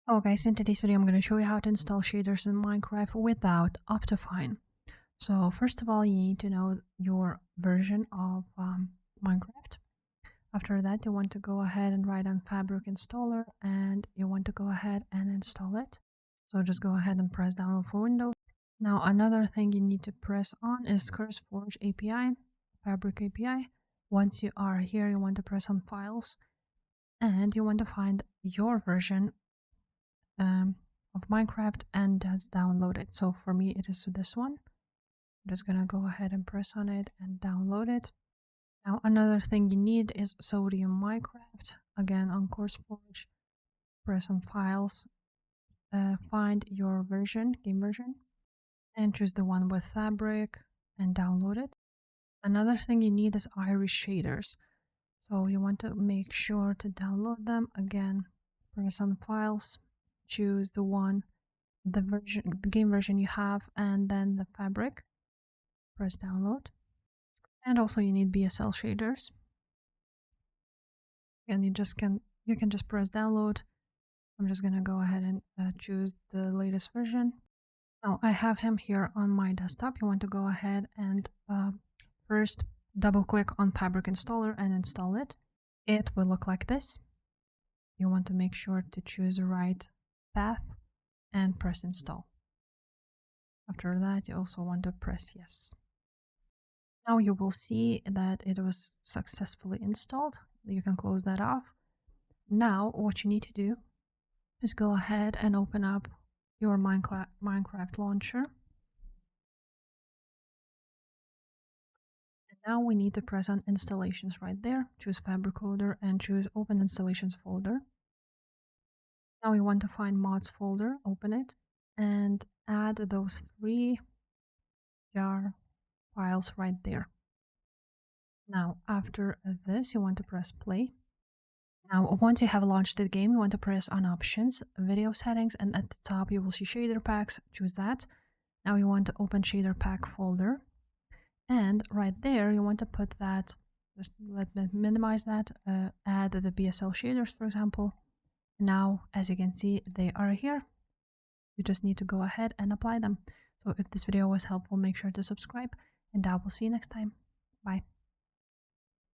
Hello guys, in today's video I'm going to show you how to install shaders in Minecraft without Optifine. So first of all, you need to know your version of Minecraft. After that, you want to go ahead and write on Fabric Installer and you want to go ahead and install it. So just go ahead and press download for Windows. Now another thing you need to press on is CurseForge API, Fabric API. Once you are here, you want to press on Files and you want to find your version of Minecraft and just download it. So for me, it is this one. I'm just gonna go ahead and press on it and download it. Now another thing you need is Sodium Minecraft. Again on CourseForge, press on Files, find your version, game version, and choose the one with Fabric and download it. Another thing you need is Iris shaders. So you want to make sure to download them. Again, press on Files, choose the game version you have, and then the Fabric. Press download. And also you need BSL shaders. And you can just press download. I'm just gonna go ahead and choose the latest version. Now I have him here on my desktop. You want to go ahead and first double click on Fabric Installer and install it. It will look like this. You want to make sure to choose the right path and press install. After that, you also want to press yes. Now you will see that it was successfully installed. You can close that off. Now what you need to do is go ahead and open up your Minecraft launcher. And now we need to press on installations right there. Choose Fabric Loader and choose Open Installations folder. Now we want to find mods folder, open it, and add those 3 jar files right there. Now after this, you want to press play. Now once you have launched the game, you want to press on options, video settings, and at the top you will see shader packs. Choose that. Now you want to open shader pack folder, and right there you want to put that, just let me minimize that, add the BSL shaders, for example. Now as you can see, they are here. You just need to go ahead and apply them. So if this video was helpful, make sure to subscribe, and I will see you next time. Bye.